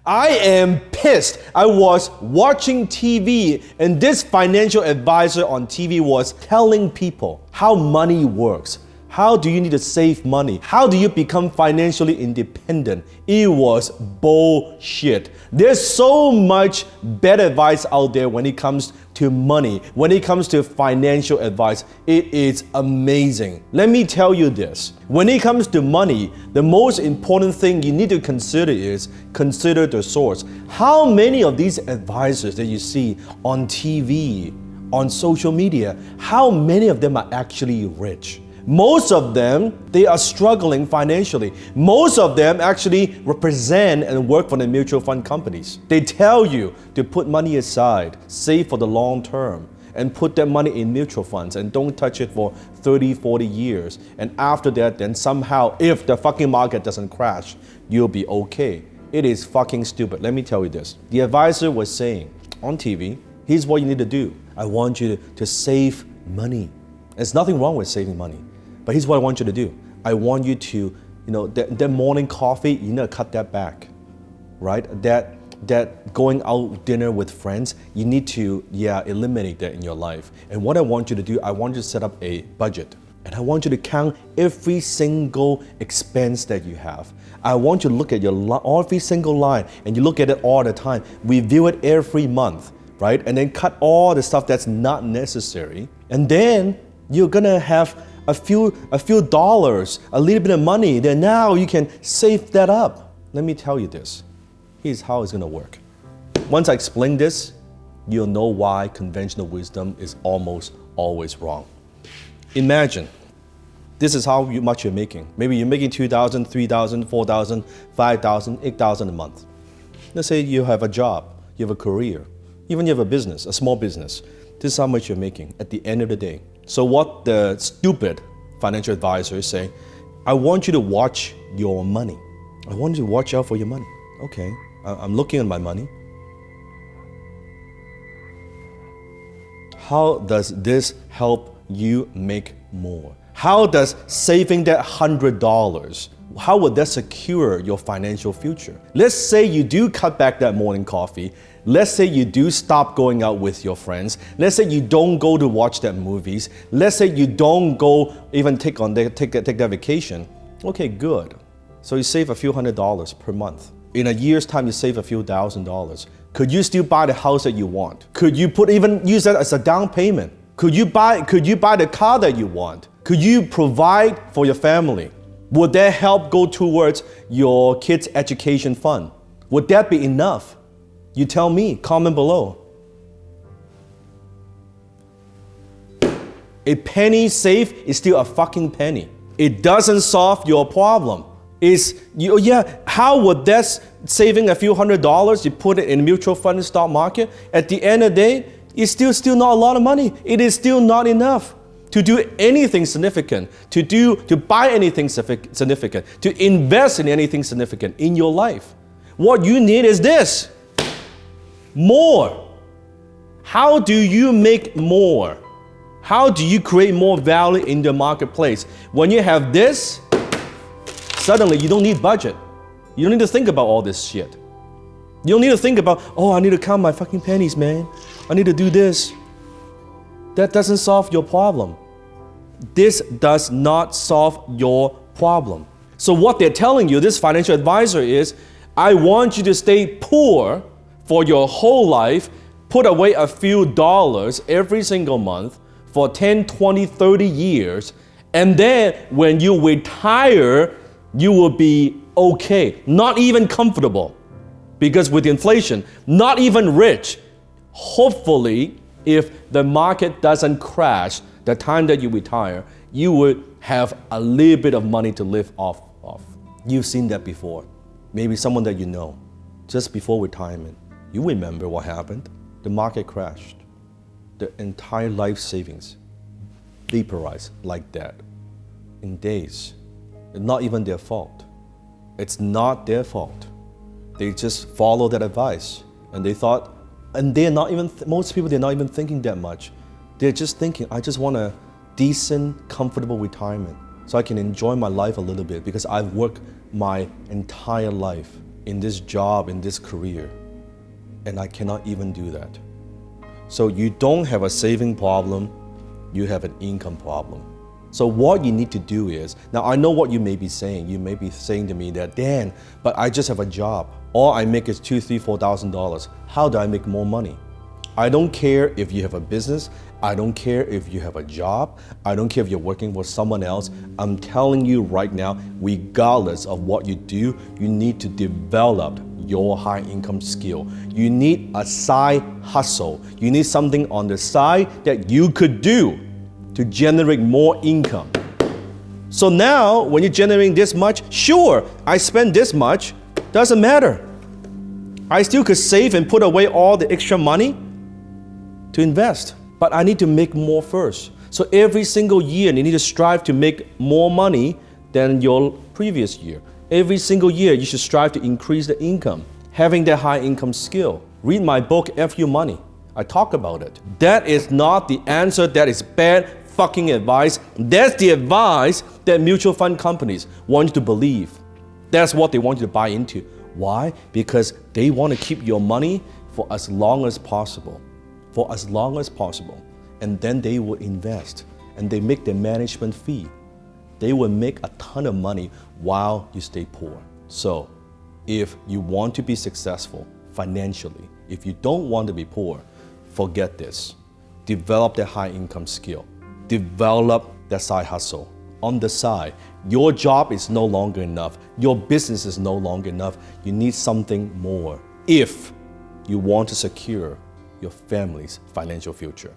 I am pissed. I was watching TV and this financial advisor on TV was telling people how money works. How do you need to save money? How do you become financially independent? It was bullshit. There's so much bad advice out there when it comes to money, when it comes to financial advice. It is amazing. Let me tell you this. When it comes to money, the most important thing you need to consider is consider the source. How many of these advisors that you see on TV, on social media, how many of them are actually rich? Most of them, they are struggling financially. Most of them actually represent and work for the mutual fund companies. They tell you to put money aside, save for the long term, and put that money in mutual funds and don't touch it for 30, 40 years. And after that, then somehow, if the fucking market doesn't crash, you'll be okay. It is fucking stupid. Let me tell you this. The advisor was saying on TV, here's what you need to do. I want you to save money. There's nothing wrong with saving money. But here's what I want you to do. I want you to, that morning coffee, you need to cut that back, right? That going out dinner with friends, you need to, eliminate that in your life. And what I want you to do, I want you to set up a budget. And I want you to count every single expense that you have. I want you to look at every single line, and you look at it all the time. Review it every month, right? And then cut all the stuff that's not necessary. And then you're gonna have a few dollars, a little bit of money, then now you can save that up. Let me tell you this. Here's how it's gonna work. Once I explain this, you'll know why conventional wisdom is almost always wrong. Imagine, this is how much you're making. Maybe you're making $2,000, $3,000, $4,000, $5,000, $8,000 a month. Let's say you have a job, you have a career, even you have a business, a small business. This is how much you're making at the end of the day. So what the stupid financial advisor is saying, I want you to watch your money. I want you to watch out for your money. Okay, I'm looking at my money. How does this help you make more? How does saving that $100, how would that secure your financial future? Let's say you do cut back that morning coffee. Let's say you do stop going out with your friends. Let's say you don't go to watch that movies. Let's say you don't go even take that vacation. Okay, good. So you save a few $100s per month. In a year's time, you save a few $1,000s. Could you still buy the house that you want? Could you even use that as a down payment? Could you buy the car that you want? Could you provide for your family? Would that help go towards your kids' education fund? Would that be enough? You tell me, comment below. A penny saved is still a fucking penny. It doesn't solve your problem. How would that saving a few $100s, you put it in mutual fund and stock market, at the end of the day, it's still not a lot of money. It is still not enough to do anything significant, to buy anything significant, to invest in anything significant in your life. What you need is this. More. How do you make more? How do you create more value in the marketplace? When you have this, suddenly you don't need budget. You don't need to think about all this shit. You don't need to think about, I need to count my fucking pennies, man. I need to do this. That doesn't solve your problem. This does not solve your problem. So what they're telling you, this financial advisor is, I want you to stay poor for your whole life, put away a few dollars every single month for 10, 20, 30 years, and then when you retire, you will be okay, not even comfortable. Because with inflation, not even rich. Hopefully, if the market doesn't crash, the time that you retire, you would have a little bit of money to live off of. You've seen that before. Maybe someone that you know, just before retirement. You remember what happened. The market crashed. The entire life savings vaporized like that in days. It's not even their fault. It's not their fault. They just followed that advice and they thought, and they're not even, most people, they're not even thinking that much. They're just thinking, I just want a decent, comfortable retirement so I can enjoy my life a little bit because I've worked my entire life in this job, in this career, and I cannot even do that. So you don't have a saving problem, you have an income problem. So what you need to do is, now I know what you may be saying. You may be saying to me that, Dan, but I just have a job. All I make is $2,000, $3,000, $4,000. How do I make more money? I don't care if you have a business. I don't care if you have a job. I don't care if you're working for someone else. I'm telling you right now, regardless of what you do, you need to develop your high income skill. You need a side hustle. You need something on the side that you could do to generate more income. So now, when you're generating this much, sure, I spend this much, doesn't matter. I still could save and put away all the extra money to invest. But I need to make more first. So every single year, you need to strive to make more money than your previous year. Every single year, you should strive to increase the income, having that high income skill. Read my book, F You Money. I talk about it. That is not the answer. That is bad fucking advice. That's the advice that mutual fund companies want you to believe. That's what they want you to buy into. Why? Because they want to keep your money for as long as possible. For as long as possible. And then they will invest and they make their management fee. They will make a ton of money while you stay poor. So if you want to be successful financially, if you don't want to be poor, forget this. Develop that high income skill. Develop that side hustle. On the side, your job is no longer enough. Your business is no longer enough. You need something more if you want to secure your family's financial future.